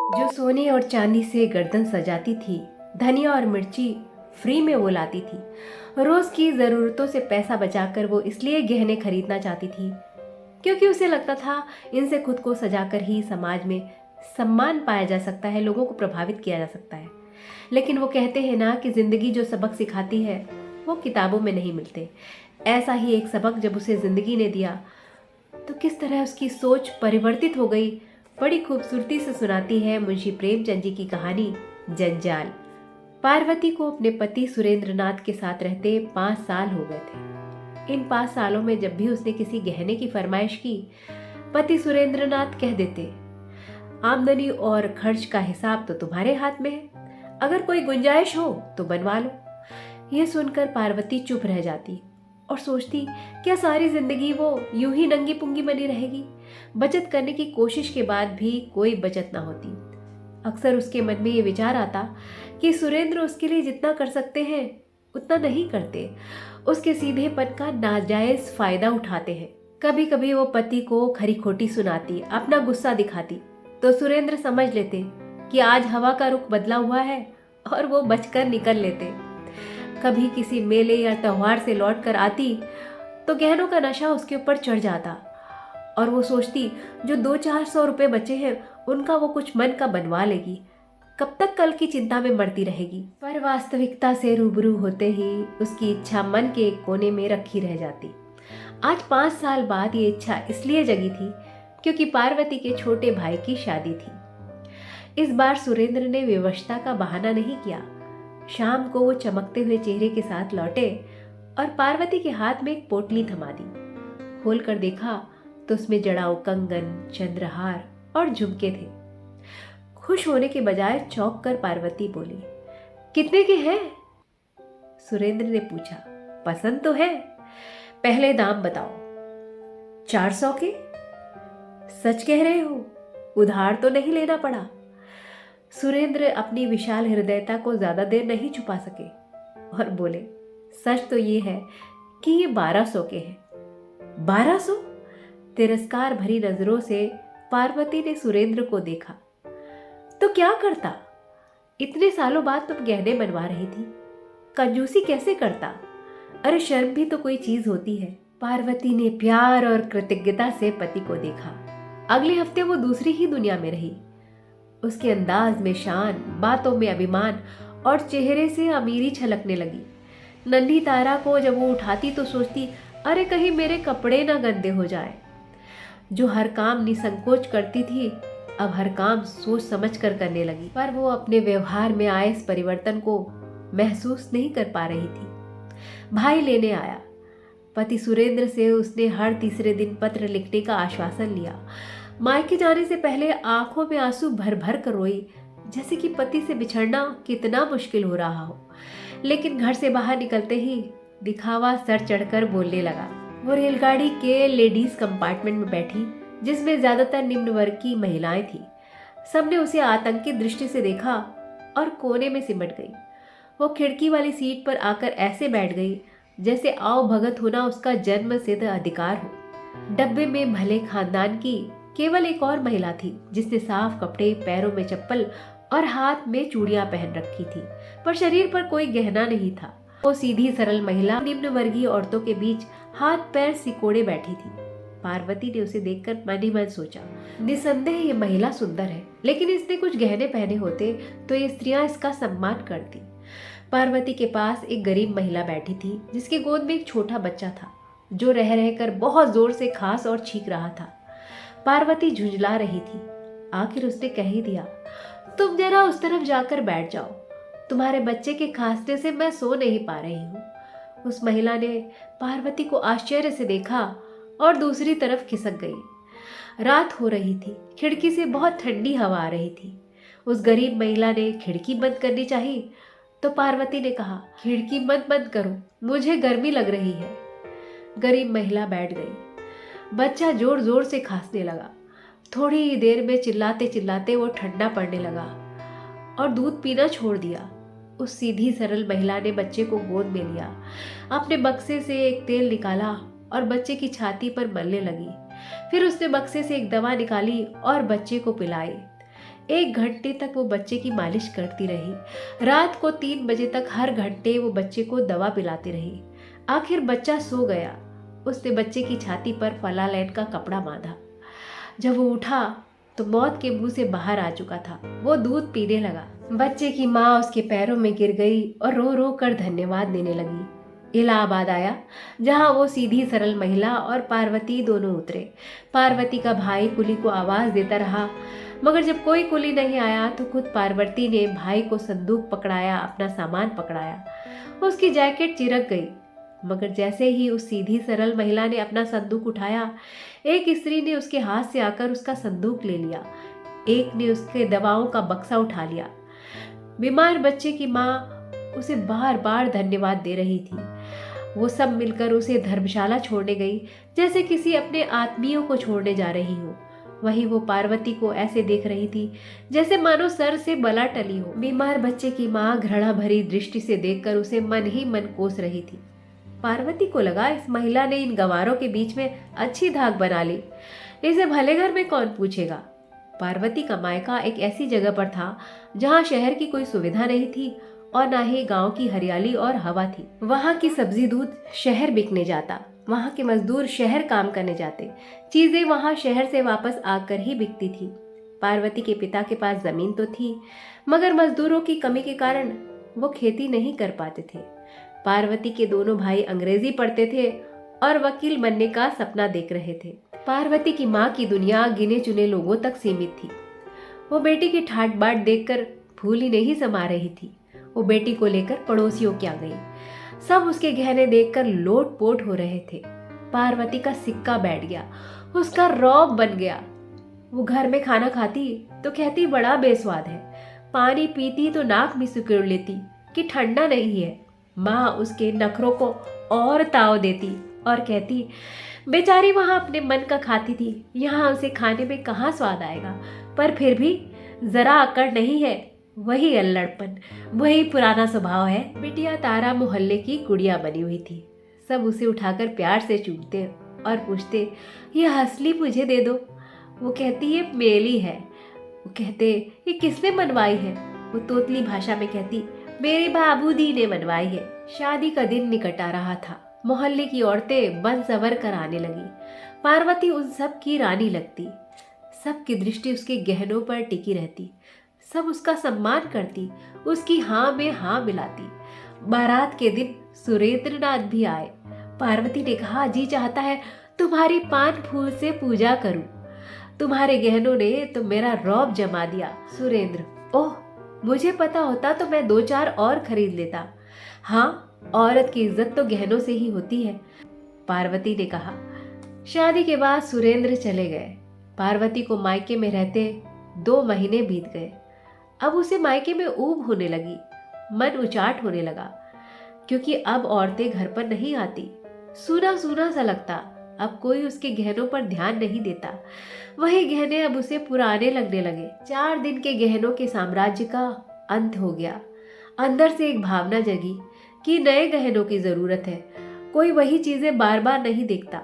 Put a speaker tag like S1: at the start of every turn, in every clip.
S1: जो सोने और चांदी से गर्दन सजाती थी, धनिया और मिर्ची फ्री में वो लाती थी। रोज की जरूरतों से पैसा बचाकर वो इसलिए गहने खरीदना चाहती थी क्योंकि उसे लगता था इनसे खुद को सजाकर ही समाज में सम्मान पाया जा सकता है, लोगों को प्रभावित किया जा सकता है। लेकिन वो कहते हैं ना कि जिंदगी जो सबक सिखाती है वो किताबों में नहीं मिलते। ऐसा ही एक सबक जब उसे जिंदगी ने दिया तो किस तरह उसकी सोच परिवर्तित हो गई, बड़ी खूबसूरती से सुनाती है मुंशी प्रेमचंद जी की कहानी जंजाल। पार्वती को अपने पति सुरेंद्रनाथ के साथ रहते 5 साल हो गए थे। इन 5 सालों में जब भी उसने किसी गहने की फरमाइश की, पति सुरेंद्रनाथ कह देते, आमदनी और खर्च का हिसाब तो तुम्हारे हाथ में है, अगर कोई गुंजाइश हो तो बनवा लो। यह सुनकर पार्वती चुप रह जाती और सोचती, क्या सारी जिंदगी वो यूं ही नंगी पुंगी बनी रहेगी। बचत करने की कोशिश के बाद भी कोई बचत ना होती। अक्सर उसके मन में ये विचार आता कि सुरेंद्र उसके लिए जितना कर सकते हैं उतना नहीं करते, उसके सीधेपन का नाजायज फायदा उठाते हैं। कभी कभी वो पति को खरी खोटी सुनाती, अपना गुस्सा दिखाती, तो सुरेंद्र समझ लेते कि आज हवा का रुख बदला हुआ है और वो बचकर निकल लेते। कभी किसी मेले या त्योहार से लौट कर आती तो गहनों का नशा उसके ऊपर चढ़ जाता और वो सोचती, जो 200-400 रुपए बचे हैं उनका वो कुछ मन का बनवा लेगी, कब तक कल की चिंता में मरती रहेगी। पर वास्तविकता से रूबरू होते ही उसकी इच्छा मन के एक कोने में रखी रह जाती। आज 5 साल बाद ये इच्छा इसलिए जगी थी क्योंकि पार्वती के छोटे भाई की शादी थी। इस बार सुरेंद्र ने विवशता का बहाना नहीं किया। शाम को वो चमकते हुए चेहरे के साथ लौटे और पार्वती के हाथ में एक पोटली थमा दी। खोल कर देखा तो उसमें जड़ाऊ कंगन, चंद्रहार और झुमके थे। खुश होने के बजाय चौंक कर पार्वती बोली, कितने के हैं? सुरेंद्र ने पूछा, पसंद तो है, पहले दाम बताओ। 400 के? सच कह रहे हो? उधार तो नहीं लेना पड़ा? सुरेंद्र अपनी विशाल हृदयता को ज्यादा देर नहीं छुपा सके और बोले, सच तो ये है कि ये 1200 के हैं। 1200? तिरस्कार भरी नजरों से पार्वती ने सुरेंद्र को देखा। तो क्या करता? इतने सालों बाद तुम गहने बनवा रही थी, कंजूसी कैसे करता? अरे शर्म भी तो कोई चीज होती है। पार्वती ने प्यार और कृतज्ञता से पति को देखा। अगले हफ्ते वो दूसरी ही दुनिया में रही। उसके अंदाज में शान, बातों में अभिमान और चेहरे से अमीरी छलकने लगी। नन्ही तारा को जब वो उठाती तो सोचती, अरे कहीं मेरे कपड़े ना गंदे हो जाए। जो हर काम निसंकोच करती थी, अब हर काम सोच समझ कर करने लगी। पर वो अपने व्यवहार में आए इस परिवर्तन को महसूस नहीं कर पा रही थी। भाई लेने आया। पति सुरेंद्र से उसने हर तीसरे दिन पत्र लिखने का आश्वासन लिया। मायके जाने से पहले आंखों में आंसू भर भर कर रोई, जैसे कि पति से बिछड़ना कितना मुश्किल हो रहा हो। लेकिन घर से बाहर निकलते ही दिखावा सर चढ़कर बोलने लगा। वो रेलगाड़ी के लेडीज कंपार्टमेंट में बैठी, जिसमें ज्यादातर निम्न वर्ग की महिलाएं थी। सबने उसे आतंकित दृष्टि से देखा और कोने में सिमट गई। वो खिड़की वाली सीट पर आकर ऐसे बैठ गई जैसे आओ भगत होना उसका जन्म सिद्ध अधिकार हो। डब्बे में भले खानदान की केवल एक और महिला थी, जिसने साफ कपड़े, पैरों में चप्पल और हाथ में चूड़ियां पहन रखी थी, पर शरीर पर कोई गहना नहीं था। वो सीधी सरल महिला निम्न वर्गीय औरतों के बीच हाथ पैर सिकोड़े बैठी थी। पार्वती ने उसे देखकर मन ही मन सोचा, निसंदेह ये महिला सुंदर है, लेकिन इसने कुछ गहने पहने होते तो ये स्त्रियां इसका सम्मान करती। पार्वती के पास एक गरीब महिला बैठी थी, जिसके गोद में एक छोटा बच्चा था, जो रह रहकर बहुत जोर से खांस और छींक रहा था। पार्वती झुंझला रही थी। आखिर उसने कह ही दिया, तुम जरा उस तरफ जाकर बैठ जाओ, तुम्हारे बच्चे के खांसने से मैं सो नहीं पा रही हूँ। उस महिला ने पार्वती को आश्चर्य से देखा और दूसरी तरफ खिसक गई। रात हो रही थी, खिड़की से बहुत ठंडी हवा आ रही थी। उस गरीब महिला ने खिड़की बंद करनी चाहिए तो पार्वती ने कहा, खिड़की मत बंद करो, मुझे गर्मी लग रही है। गरीब महिला बैठ गई। बच्चा जोर जोर से खांसने लगा। थोड़ी ही देर में चिल्लाते चिल्लाते वो ठंडा पड़ने लगा और दूध पीना छोड़ दिया। उस सीधी सरल महिला ने बच्चे को गोद में लिया, अपने बक्से से एक तेल निकाला और बच्चे की छाती पर मलने लगी। फिर उसने बक्से से एक दवा निकाली और बच्चे को पिलाई। 1 घंटे तक वो बच्चे की मालिश करती रही। रात को 3 बजे तक हर घंटे वो बच्चे को दवा पिलाती रही। आखिर बच्चा सो गया। उसने बच्चे की छाती पर फलालेट का कपड़ा बांधा। जब वो उठा तो मौत के मुंह से बाहर आ चुका था। वो दूध पीने लगा। बच्चे की माँ उसके पैरों में गिर गई और रो रो कर धन्यवाद देने लगी। इलाहाबाद आया, जहाँ वो सीधी सरल महिला और पार्वती दोनों उतरे। पार्वती का भाई कुली को आवाज देता रहा, मगर जब कोई कुली नहीं आया तो खुद पार्वती ने भाई को संदूक पकड़ाया, अपना सामान पकड़ाया। उसकी जैकेट चिरक गई, मगर जैसे ही उस सीधी सरल महिला ने अपना संदूक उठाया, एक स्त्री ने उसके हाथ से आकर उसका संदूक ले लिया। एक ने उसके दवाओं का बक्सा उठा लिया। बीमार बच्चे की माँ उसे बार बार धन्यवाद दे रही थी। वो सब मिलकर उसे धर्मशाला छोड़ने गई, जैसे किसी अपने आत्मीयों को छोड़ने जा रही हो। वहीं वो पार्वती को ऐसे देख रही थी जैसे मानो सर से बला टली हो। बीमार बच्चे की माँ घृणा भरी दृष्टि से देखकर उसे मन ही मन कोस रही थी। पार्वती को लगा इस महिला ने इन गंवारों के बीच में अच्छी धाक बना ली, इसे भले घर में कौन पूछेगा। पार्वती का मायका एक ऐसी जगह पर था जहाँ शहर की कोई सुविधा नहीं थी और ना ही गांव की हरियाली और हवा थी। वहाँ की सब्जी दूध शहर बिकने जाता, वहाँ के मजदूर शहर काम करने जाते, चीजें वहाँ शहर से वापस आकर ही बिकती थी। पार्वती के पिता के पास जमीन तो थी, मगर मजदूरों की कमी के कारण वो खेती नहीं कर पाते थे। पार्वती के दोनों भाई अंग्रेजी पढ़ते थे और वकील बनने का सपना देख रहे थे। पार्वती की माँ की दुनिया गिने चुने लोगों तक सीमित थी। वो बेटी की ठाट बाट देखकर फूल ही नहीं समा रही थी। वो बेटी को लेकर पड़ोसियों के आ गई। सब उसके गहने देखकर लोट पोट हो रहे थे। पार्वती का सिक्का बैठ गया, उसका रौब बन गया। वो घर में खाना खाती तो कहती बड़ा बेस्वाद है, पानी पीती तो नाक भी सिकुड़ लेती कि ठंडा नहीं है। माँ उसके नखरों को और ताव देती और कहती बेचारी वहां अपने मन का खाती थी, यहाँ उसे खाने में कहाँ स्वाद आएगा। पर फिर भी जरा अकड़ नहीं है, वही अल्लड़पन, वही पुराना स्वभाव है। बिटिया तारा मोहल्ले की गुड़िया बनी हुई थी। सब उसे उठाकर प्यार से चूमते और पूछते ये हंसली मुझे दे दो। वो कहती ये मेली है। वो कहते ये किसने बनवाई है। वो तोतली भाषा में कहती मेरे बाबूजी ने बनवाई है। शादी का दिन निकट आ रहा था। मोहल्ले की औरतें बन सवर कर आने लगी। पार्वती उन सब की रानी लगती। सबकी दृष्टि उसके गहनों पर टिकी रहती। सब उसका सम्मान करती, उसकी हाँ में हाँ मिलाती। बारात के दिन सुरेंद्रनाथ भी आए। पार्वती ने कहा जी चाहता है तुम्हारी पान फूल से पूजा करूं। तुम्हारे गहनों ने तो मेरा रौब जमा दिया। सुरेंद्र, ओह मुझे पता होता तो मैं 2-4 और खरीद लेता। हाँ, औरत की इज्जत तो गहनों से ही होती है, पार्वती ने कहा। शादी के बाद सुरेंद्र चले गए। पार्वती को मायके में रहते 2 महीने बीत गए। अब उसे मायके में ऊब होने लगी, मन उचाट होने लगा, क्योंकि अब औरतें घर पर नहीं आती। सूना सूना सा लगता। अब कोई उसके गहनों पर ध्यान नहीं देता। वही गहने अब उसे पुराने लगने लगे। 4 दिन के गहनों के साम्राज्य का अंत हो गया। अंदर से एक भावना जगी कि नए गहनों की जरूरत है। कोई वही चीजें बार बार नहीं देखता।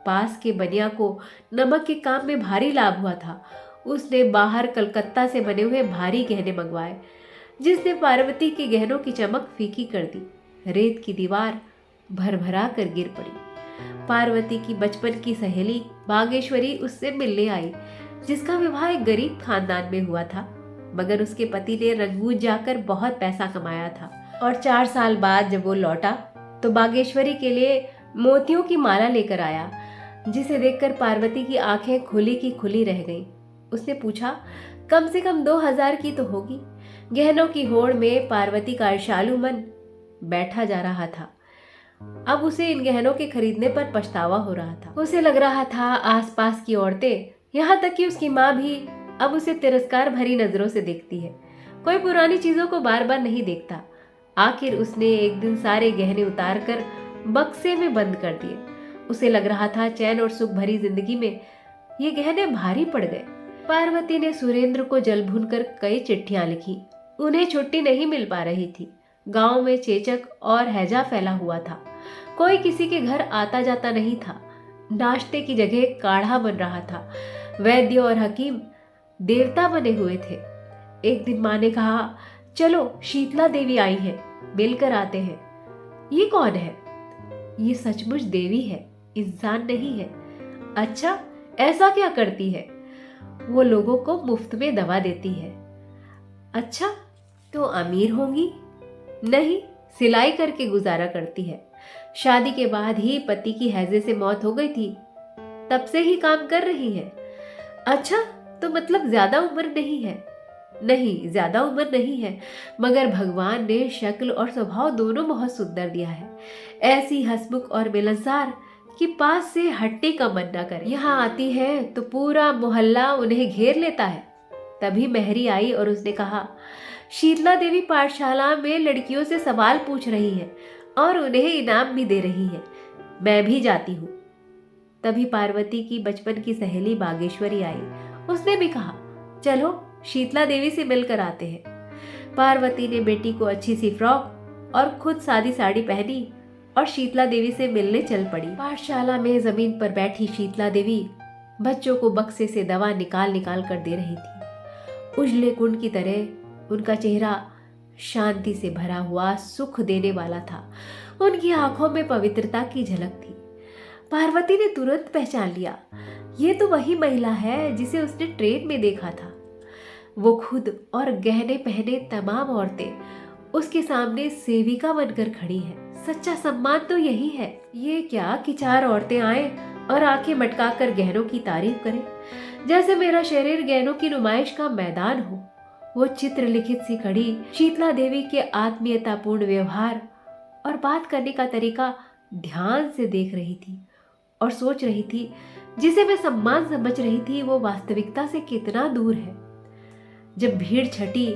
S1: पास के बनिया को नमक के काम में भारी लाभ हुआ था। उसने बाहर कलकत्ता से बने हुए भारी गहने मंगवाए, जिसने पार्वती के गहनों की चमक फीकी कर दी। रेत की दीवार भरभरा कर गिर पड़ी। पार्वती की बचपन की सहेली बागेश्वरी उससे मिलने आई, जिसका विवाह एक गरीब खानदान में हुआ था, मगर उसके पति ने रंगून जाकर बहुत पैसा कमाया था। और 4 साल बाद जब वो लौटा तो बागेश्वरी के लिए मोतियों की माला लेकर आया, जिसे देखकर पार्वती की आंखें खुली की खुली रह गईं। उसने पूछा कम से कम 2000 की तो होगी। गहनों की होड़ में पार्वती का ईर्ष्यालु मन बैठा जा रहा था। अब उसे इन गहनों के खरीदने पर पछतावा हो रहा था। उसे लग रहा था आसपास की औरतें, यहाँ तक कि उसकी माँ भी अब उसे तिरस्कार भरी नजरों से देखती है। कोई पुरानी चीजों को बार बार नहीं देखता। आखिर उसने एक दिन सारे गहने उतार कर बक्से में बंद कर दिए। उसे लग रहा था चैन और सुख भरी जिंदगी में ये गहने भारी पड़ गए। पार्वती ने सुरेंद्र को जल भूनकर कई चिट्ठियां लिखी। उन्हें छुट्टी नहीं मिल पा रही थी। गांव में चेचक और हैजा फैला हुआ था। कोई किसी के घर आता जाता नहीं था। नाश्ते की जगह काढ़ा बन रहा था। वैद्य और हकीम देवता बने हुए थे। एक दिन माँ ने कहा, चलो शीतला देवी आई है, मिलकर आते हैं। ये कौन है? ये सचमुच देवी है, इंसान नहीं है। अच्छा, ऐसा क्या करती है? वो लोगों को मुफ्त में दवा देती है। अच्छा, तो अमीर होंगी? नहीं, सिलाई करके गुजारा करती है। शादी के बाद ही पति की हैजे से मौत हो गई थी, तब से ही काम कर रही है। अच्छा, तो मतलब ज्यादा उम्र नहीं है? नहीं, ज्यादा उम्र नहीं है, मगर भगवान ने शक्ल और स्वभाव दोनों बहुत सुंदर दिया है। ऐसी हंसमुख और मिलनसार कि पास से हटने का मन ना करे। यहाँ आती है तो पूरा मोहल्ला उन्हें घेर लेता है। तभी मेहरी आई और उसने कहा, शीतला देवी पाठशाला में लड़कियों से सवाल पूछ रही है और उन्हें इनाम भी दे रही है, मैं भी जाती हूँ। तभी पार्वती की बचपन की सहेली बागेश्वरी आई। उसने भी कहा, चलो शीतला देवी से मिलकर आते हैं। पार्वती ने बेटी को अच्छी सी फ्रॉक और खुद सादी साड़ी पहनी और शीतला देवी से मिलने चल पड़ी। पाठशाला में जमीन पर बैठी शीतला देवी बच्चों को बक्से से दवा निकाल निकाल कर दे रही थी। उजले कुंड की तरह उनका चेहरा शांति से भरा हुआ, सुख देने वाला था। उनकी आंखों में पवित्रता की झलक थी। पार्वती ने तुरंत पहचान लिया, ये तो वही महिला है जिसे उसने ट्रेन में देखा था। वो खुद और गहने पहने तमाम औरतें उसके सामने सेविका बनकर खड़ी है। सच्चा सम्मान तो यही है। ये क्या कि 4 औरतें आए और आंखें मटकाकर गहनों की तारीफ करें, जैसे मेरा शरीर गहनों की नुमाइश का मैदान हो। वो चित्र लिखित सी खड़ी शीतला देवी के आत्मीयतापूर्ण व्यवहार और बात करने का तरीका ध्यान से देख रही थी और सोच रही थी, जिसे मैं सम्मान समझ रही थी वो वास्तविकता से कितना दूर है। जब भीड़ छटी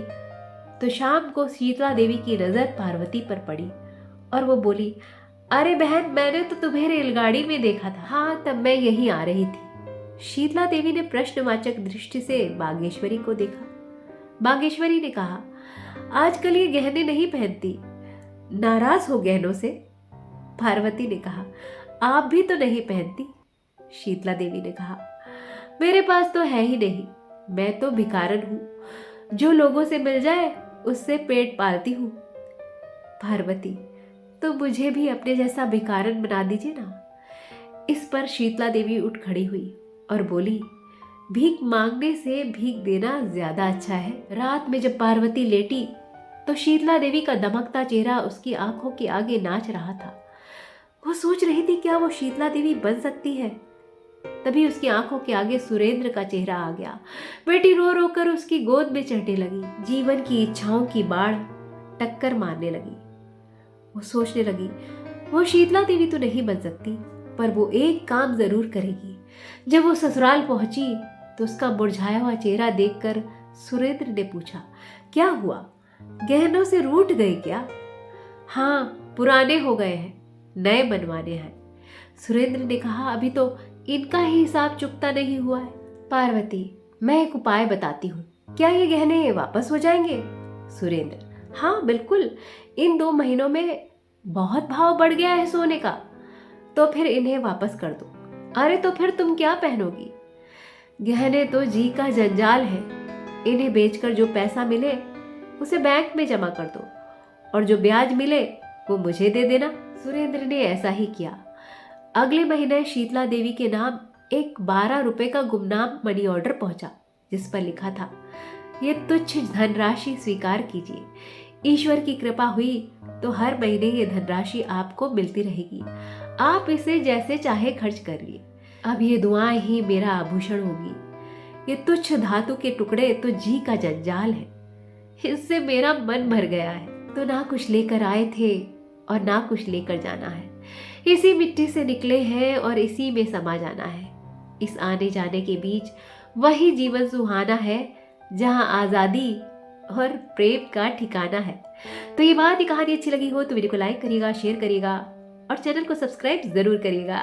S1: तो शाम को शीतला देवी की नजर पार्वती पर पड़ी और वो बोली, अरे बहन, मैंने तो तुम्हें रेलगाड़ी में देखा था। हाँ, तब मैं यहीं आ रही थी। शीतला देवी ने प्रश्नवाचक दृष्टि से बागेश्वरी को देखा। बागेश्वरी ने कहा, आजकल ये गहने नहीं पहनती, नाराज हो गहनों से? पार्वती ने कहा, आप भी तो नहीं पहनती। शीतला देवी ने कहा, मेरे पास तो है ही नहीं, मैं तो भिखारन हूं, जो लोगों से मिल जाए उससे पेट पालती हूँ। पार्वती, तो मुझे भी अपने जैसा भिखारन बना दीजिए ना। इस पर शीतला देवी उठ खड़ी हुई और बोली, भीख मांगने से भीख देना ज्यादा अच्छा है। रात में जब पार्वती लेटी तो शीतला देवी का दमकता चेहरा उसकी आंखों के आगे नाच रहा था। वो सोच रही थी, क्या वो शीतला देवी बन सकती है? तभी उसकी आंखों के आगे सुरेंद्र का चेहरा आ गया। बेटी रो रो कर उसकी गोद में चढ़ने लगी। जीवन की इच्छाओं की बाढ़ टक्कर मारने लगी। वो सोचने लगी, वो शीतला देवी तो नहीं बन सकती, पर वो एक काम जरूर करेगी। जब वो ससुराल पहुंची तो उसका मुरझाया हुआ चेहरा देखकर सुरेंद्र ने पूछा, क्या हुआ? गहनों से रूठ गए क्या? हाँ, पुराने हो गए हैं, नए बनवाने हैं। सुरेंद्र ने कहा, अभी तो इनका ही हिसाब चुकता नहीं हुआ है। पार्वती, मैं एक उपाय बताती हूँ, क्या ये गहने वापस हो जाएंगे? सुरेंद्र, हाँ बिल्कुल, इन 2 महीनों में बहुत भाव बढ़ गया है सोने का, तो फिर इन्हें वापस कर दो। अरे तो फिर तुम क्या पहनोगी? गहने तो जी का जंजाल है, इन्हें बेचकर जो पैसा मिले उसे बैंक में जमा कर दो और जो ब्याज मिले वो मुझे दे देना। सुरेंद्र ने ऐसा ही किया। अगले महीने शीतला देवी के नाम एक 12 रुपए का गुमनाम मनी ऑर्डर पहुंचा, जिस पर लिखा था, ये तुच्छ धनराशि स्वीकार कीजिए। ईश्वर की कृपा हुई तो हर महीने ये धनराशि आपको मिलती रहेगी, आप इसे जैसे चाहे खर्च करिए। अब ये दुआएं ही मेरा आभूषण होगी। ये तुच्छ धातु के टुकड़े तो जी का जंजाल है, इससे मेरा मन भर गया है। तो ना कुछ लेकर आए थे और ना कुछ लेकर जाना है, इसी मिट्टी से निकले हैं और इसी में समा जाना है। इस आने जाने के बीच वही जीवन सुहाना है जहां आजादी और प्रेम का ठिकाना है। तो ये बात, ये कहानी अच्छी लगी हो तो वीडियो को लाइक करिएगा, शेयर करिएगा और चैनल को सब्सक्राइब जरूर करिएगा।